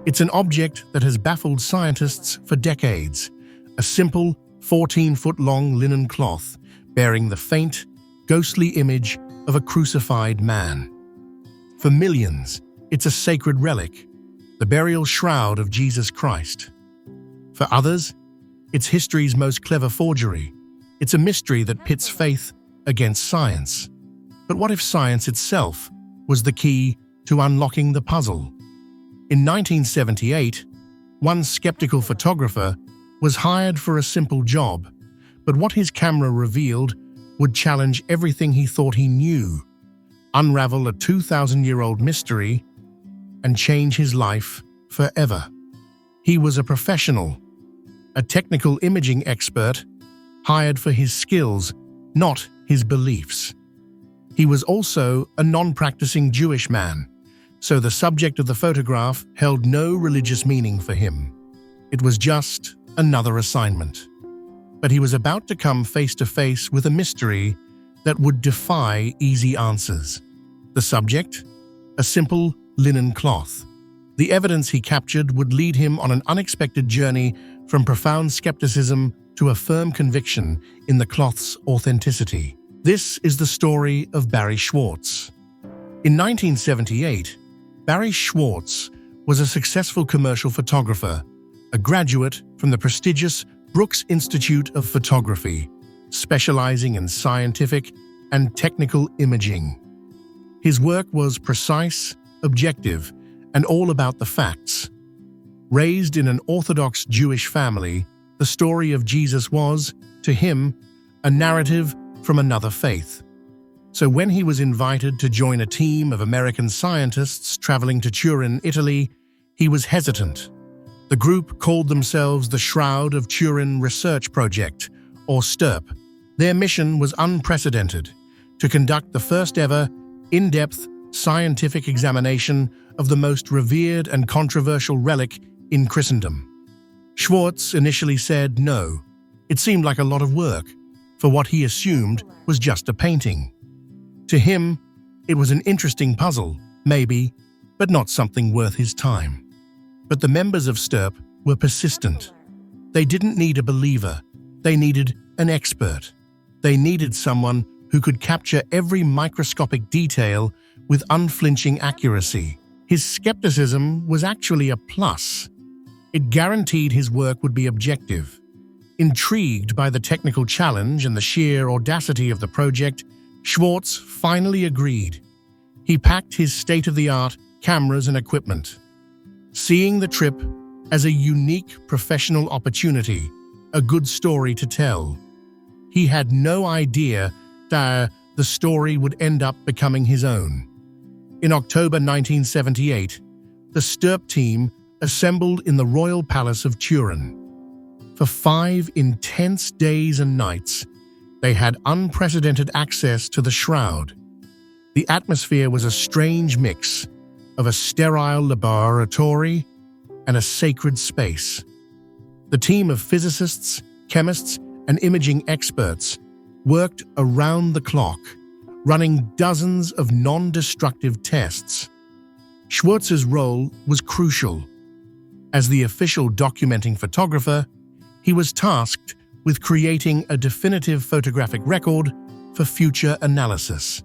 It's an object that has baffled scientists for decades, a simple 14-foot-long linen cloth bearing the faint, ghostly image of a crucified man. For millions, it's a sacred relic, the burial shroud of Jesus Christ. For others, it's history's most clever forgery. It's a mystery that pits faith against science. But what if science itself was the key to unlocking the puzzle? In 1978, one skeptical photographer was hired for a simple job, but what his camera revealed would challenge everything he thought he knew, unravel a 2,000-year-old mystery, and change his life forever. He was a professional, a technical imaging expert, hired for his skills, not his beliefs. He was also a non-practicing Jewish man, so the subject of the photograph held no religious meaning for him. It was just another assignment. But he was about to come face to face with a mystery that would defy easy answers. The subject? A simple linen cloth. The evidence he captured would lead him on an unexpected journey from profound skepticism to a firm conviction in the cloth's authenticity. This is the story of Barrie Schwortz. In 1978, Barrie Schwortz was a successful commercial photographer, a graduate from the prestigious Brooks Institute of Photography, specializing in scientific and technical imaging. His work was precise, objective, and all about the facts. Raised in an Orthodox Jewish family, the story of Jesus was, to him, a narrative from another faith. So when he was invited to join a team of American scientists traveling to Turin, Italy, he was hesitant. The group called themselves the Shroud of Turin Research Project, or STURP. Their mission was unprecedented: to conduct the first-ever, in-depth scientific examination of the most revered and controversial relic in Christendom. Schwartz initially said no. It seemed like a lot of work for what he assumed was just a painting. To him, it was an interesting puzzle, maybe, but not something worth his time. But the members of STURP were persistent. They didn't need a believer. They needed an expert. They needed someone who could capture every microscopic detail with unflinching accuracy. His skepticism was actually a plus. It guaranteed his work would be objective. Intrigued by the technical challenge and the sheer audacity of the project, Schwartz finally agreed. He packed his state-of-the-art cameras and equipment, seeing the trip as a unique professional opportunity, a good story to tell. He had no idea that the story would end up becoming his own. In October 1978, the STURP team assembled in the Royal Palace of Turin. For 5 intense days and nights, they had unprecedented access to the shroud. The atmosphere was a strange mix of a sterile laboratory and a sacred space. The team of physicists, chemists, and imaging experts worked around the clock, running dozens of non-destructive tests. Schwartz's role was crucial. As the official documenting photographer, he was tasked with creating a definitive photographic record for future analysis.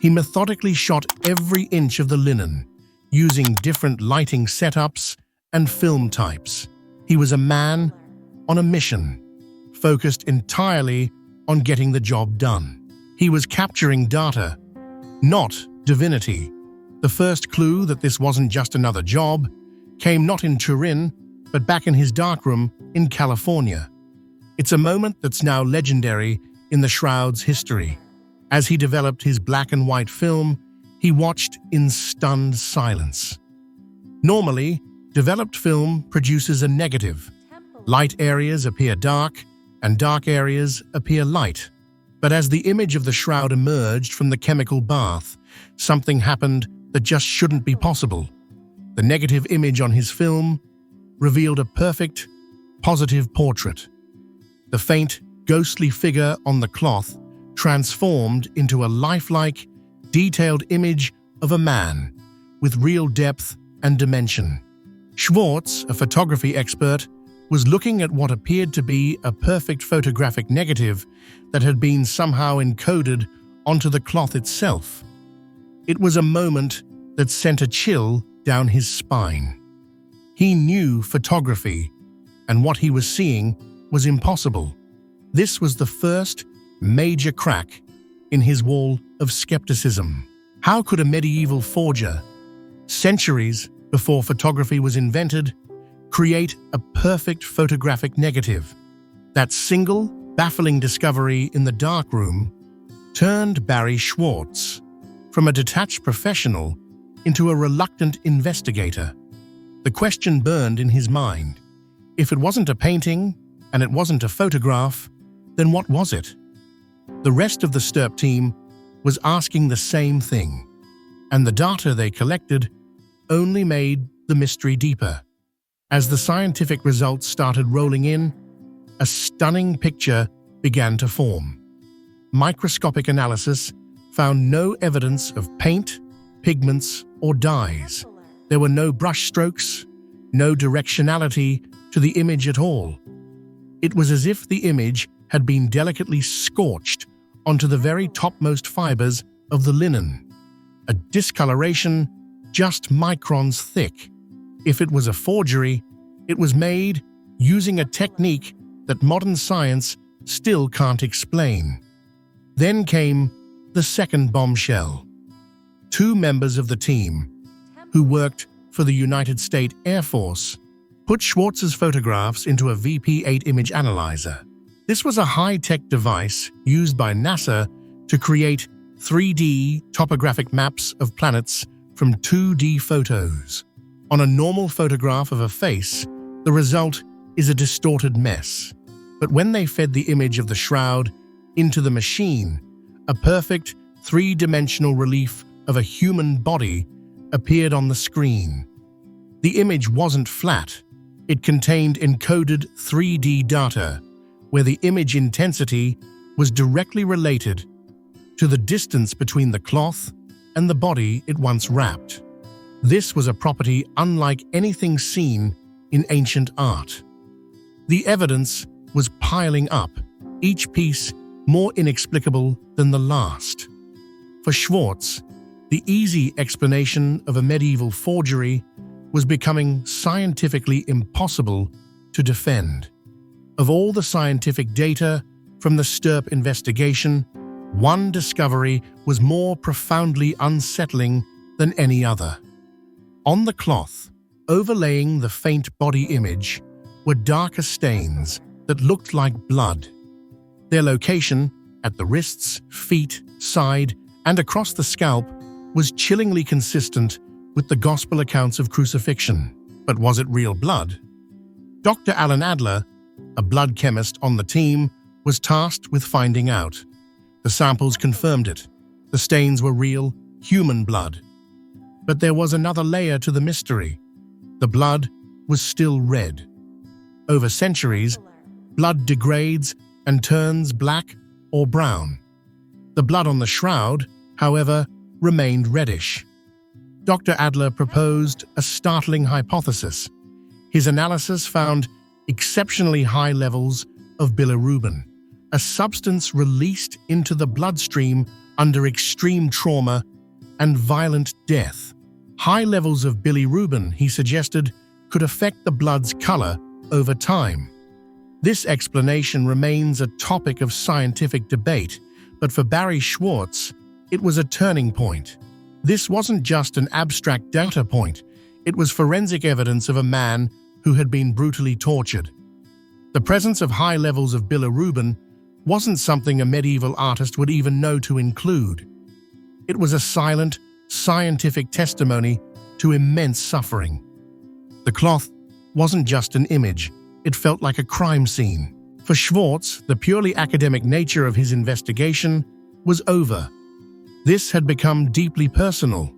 He methodically shot every inch of the linen, using different lighting setups and film types. He was a man on a mission, focused entirely on getting the job done. He was capturing data, not divinity. The first clue that this wasn't just another job came not in Turin, but back in his darkroom in California. It's a moment that's now legendary in the Shroud's history. As he developed his black and white film, he watched in stunned silence. Normally, developed film produces a negative. Light areas appear dark, and dark areas appear light. But as the image of the Shroud emerged from the chemical bath, something happened that just shouldn't be possible. The negative image on his film revealed a perfect, positive portrait. The faint, ghostly figure on the cloth transformed into a lifelike, detailed image of a man with real depth and dimension. Schwortz, a photography expert, was looking at what appeared to be a perfect photographic negative that had been somehow encoded onto the cloth itself. It was a moment that sent a chill down his spine. He knew photography, and what he was seeing was impossible. This was the first major crack in his wall of skepticism. How could a medieval forger, centuries before photography was invented, create a perfect photographic negative? That single, baffling discovery in the darkroom turned Barrie Schwortz from a detached professional into a reluctant investigator. The question burned in his mind. If it wasn't a painting and it wasn't a photograph, then what was it? The rest of the STURP team was asking the same thing, and the data they collected only made the mystery deeper. As the scientific results started rolling in, a stunning picture began to form. Microscopic analysis found no evidence of paint, pigments, or dyes. There were no brush strokes, no directionality to the image at all. It was as if the image had been delicately scorched onto the very topmost fibers of the linen, a discoloration just microns thick. If it was a forgery, it was made using a technique that modern science still can't explain. Then came the second bombshell. Two members of the team, who worked for the United States Air Force, put Schwartz's photographs into a VP8 image analyzer. This was a high-tech device used by NASA to create 3D topographic maps of planets from 2D photos. On a normal photograph of a face, the result is a distorted mess. But when they fed the image of the shroud into the machine, a perfect three-dimensional relief of a human body appeared on the screen. The image wasn't flat. It contained encoded 3D data, where the image intensity was directly related to the distance between the cloth and the body it once wrapped. This was a property unlike anything seen in ancient art. The evidence was piling up, each piece more inexplicable than the last. For Schwartz, the easy explanation of a medieval forgery was becoming scientifically impossible to defend. Of all the scientific data from the STURP investigation, one discovery was more profoundly unsettling than any other. On the cloth, overlaying the faint body image, were darker stains that looked like blood. Their location, at the wrists, feet, side, and across the scalp, was chillingly consistent with the Gospel accounts of crucifixion. But was it real blood? Dr. Alan Adler, a blood chemist on the team, was tasked with finding out. The samples confirmed it. The stains were real, human blood. But there was another layer to the mystery. The blood was still red. Over centuries, blood degrades and turns black or brown. The blood on the shroud, however, remained reddish. Dr. Adler proposed a startling hypothesis. His analysis found exceptionally high levels of bilirubin, a substance released into the bloodstream under extreme trauma and violent death. High levels of bilirubin, he suggested, could affect the blood's color over time. This explanation remains a topic of scientific debate, but for Barrie Schwortz, it was a turning point. This wasn't just an abstract data point, it was forensic evidence of a man who had been brutally tortured. The presence of high levels of bilirubin wasn't something a medieval artist would even know to include. It was a silent, scientific testimony to immense suffering. The cloth wasn't just an image, it felt like a crime scene. For Schwartz, the purely academic nature of his investigation was over. This had become deeply personal.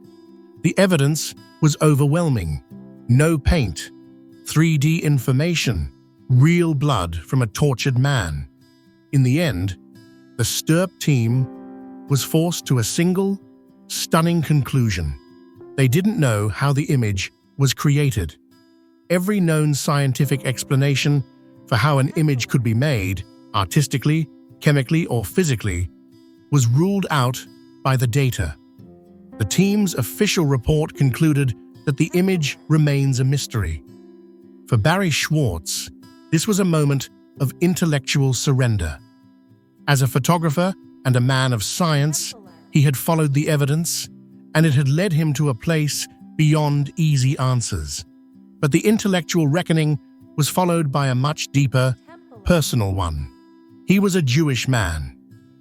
The evidence was overwhelming. No paint, 3D information, real blood from a tortured man. In the end, the STURP team was forced to a single, stunning conclusion. They didn't know how the image was created. every known scientific explanation for how an image could be made, artistically, chemically, or physically, was ruled out by the data. The team's official report concluded that the image remains a mystery. For Barrie Schwortz, this was a moment of intellectual surrender. As a photographer and a man of science, he had followed the evidence, and it had led him to a place beyond easy answers. But the intellectual reckoning was followed by a much deeper, personal one. He was a Jewish man,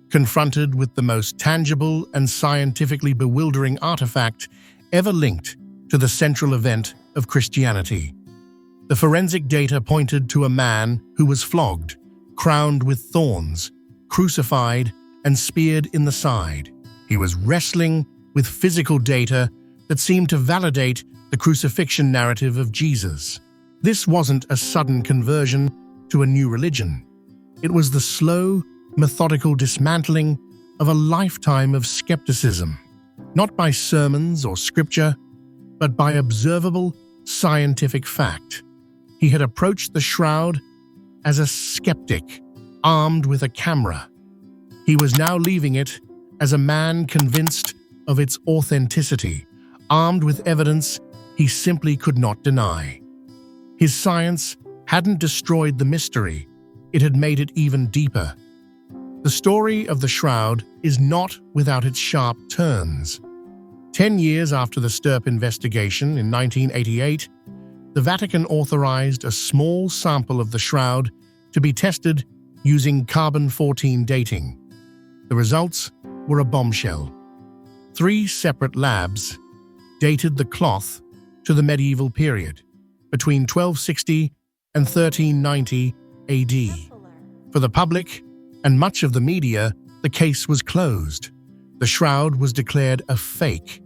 confronted with the most tangible and scientifically bewildering artifact ever linked to the central event of Christianity. The forensic data pointed to a man who was flogged, crowned with thorns, crucified, and speared in the side. He was wrestling with physical data that seemed to validate the crucifixion narrative of Jesus. This wasn't a sudden conversion to a new religion. It was the slow, methodical dismantling of a lifetime of skepticism, not by sermons or scripture, but by observable scientific fact. He had approached the shroud as a skeptic, armed with a camera. He was now leaving it as a man convinced of its authenticity, armed with evidence he simply could not deny. His science hadn't destroyed the mystery, it had made it even deeper. The story of the shroud is not without its sharp turns. 10 years after the Stirp investigation in 1988, the Vatican authorized a small sample of the shroud to be tested using carbon-14 dating. The results were a bombshell. 3 separate labs dated the cloth to the medieval period, between 1260 and 1390 AD. For the public and much of the media, the case was closed. The shroud was declared a fake.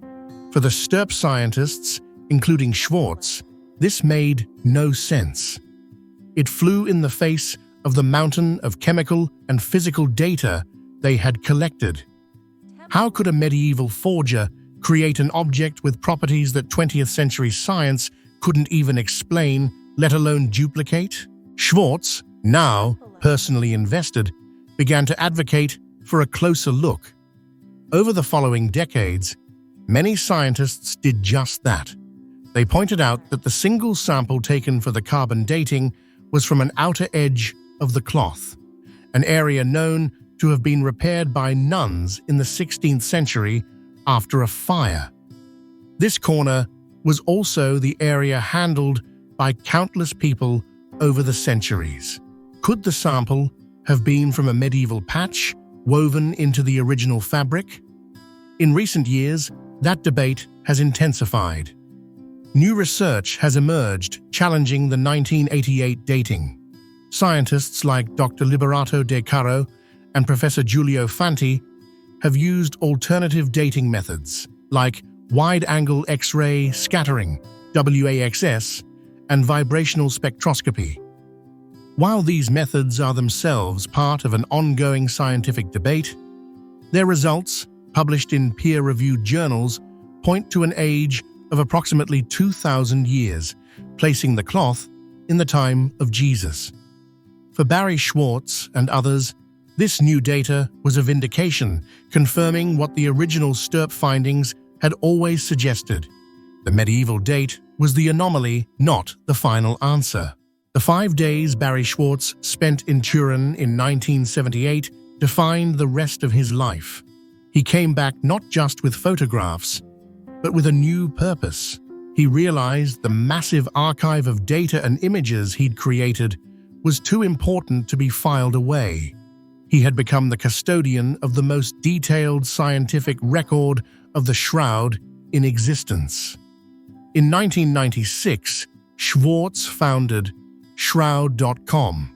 For the Stirp scientists, including Schwortz, this made no sense. It flew in the face of the mountain of chemical and physical data they had collected. How could a medieval forger create an object with properties that 20th century science couldn't even explain, let alone duplicate? Schwortz, now personally invested, began to advocate for a closer look. Over the following decades, many scientists did just that. They pointed out that the single sample taken for the carbon dating was from an outer edge of the cloth, an area known to have been repaired by nuns in the 16th century after a fire. This corner was also the area handled by countless people over the centuries. Could the sample have been from a medieval patch woven into the original fabric? In recent years, that debate has intensified. New research has emerged challenging the 1988 dating. Scientists like Dr. Liberato De Caro and Professor Giulio Fanti have used alternative dating methods like wide-angle X-ray scattering, WAXS, and vibrational spectroscopy. While these methods are themselves part of an ongoing scientific debate, their results, published in peer-reviewed journals, point to an age of approximately 2,000 years, placing the cloth in the time of Jesus. For Barrie Schwortz and others, this new data was a vindication, confirming what the original Stirp findings had always suggested. The medieval date was the anomaly, not the final answer. The 5 days Barrie Schwortz spent in Turin in 1978 defined the rest of his life. He came back not just with photographs, but with a new purpose. He realized the massive archive of data and images he'd created was too important to be filed away. He had become the custodian of the most detailed scientific record of the shroud in existence. In 1996, Schwortz founded Shroud.com.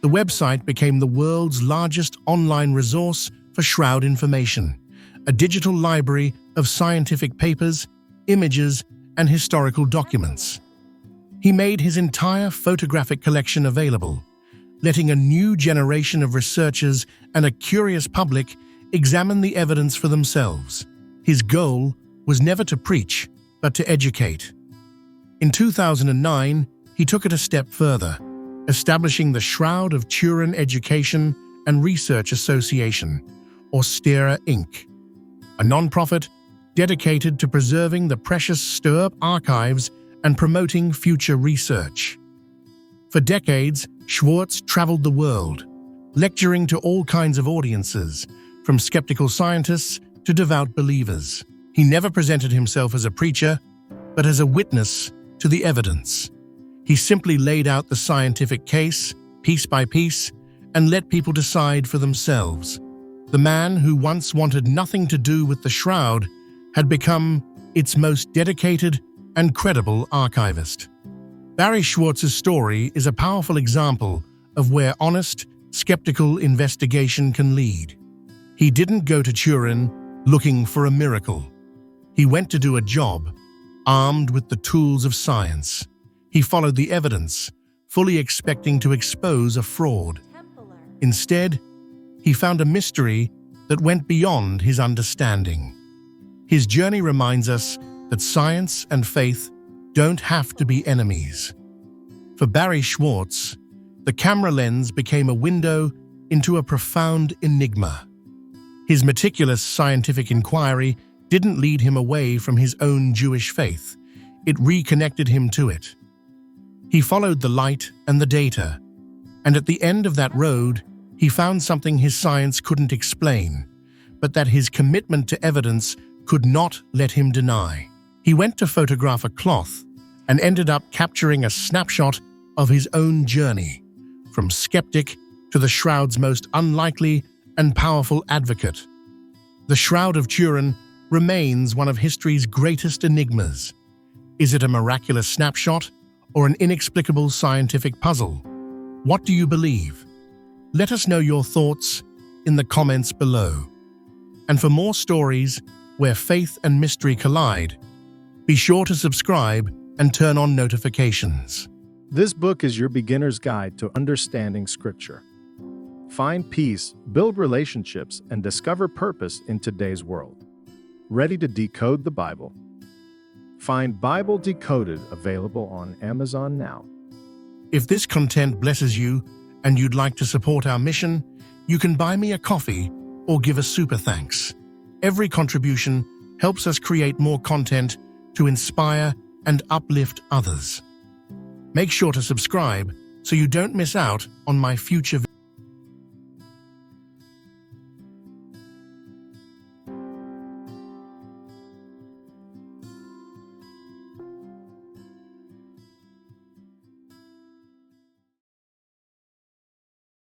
The website became the world's largest online resource for shroud information, a digital library of scientific papers, images, and historical documents. He made his entire photographic collection available, letting a new generation of researchers and a curious public examine the evidence for themselves. His goal was never to preach, but to educate. In 2009, he took it a step further, establishing the Shroud of Turin Education and Research Association, or STERA Inc., a non-profit dedicated to preserving the precious Stirp archives and promoting future research. For decades, Schwortz traveled the world, lecturing to all kinds of audiences, from skeptical scientists to devout believers. He never presented himself as a preacher, but as a witness to the evidence. He simply laid out the scientific case, piece by piece, and let people decide for themselves. The man who once wanted nothing to do with the Shroud had become its most dedicated and credible archivist. Barrie Schwortz's story is a powerful example of where honest, skeptical investigation can lead. He didn't go to Turin looking for a miracle. He went to do a job, armed with the tools of science. He followed the evidence, fully expecting to expose a fraud. Instead, he found a mystery that went beyond his understanding. His journey reminds us that science and faith don't have to be enemies. For Barrie Schwortz, the camera lens became a window into a profound enigma. His meticulous scientific inquiry didn't lead him away from his own Jewish faith. It reconnected him to it. He followed the light and the data, and at the end of that road, he found something his science couldn't explain, but that his commitment to evidence could not let him deny. He went to photograph a cloth and ended up capturing a snapshot of his own journey, from skeptic to the Shroud's most unlikely and powerful advocate. The Shroud of Turin remains one of history's greatest enigmas. Is it a miraculous snapshot or an inexplicable scientific puzzle? What do you believe? Let us know your thoughts in the comments below. And for more stories where faith and mystery collide, be sure to subscribe and turn on notifications. This book is your beginner's guide to understanding Scripture. Find peace, build relationships, and discover purpose in today's world. Ready to decode the Bible? Find Bible Decoded available on Amazon now. If this content blesses you and you'd like to support our mission, you can buy me a coffee or give a super thanks. Every contribution helps us create more content to inspire and uplift others. Make sure to subscribe so you don't miss out on my future videos.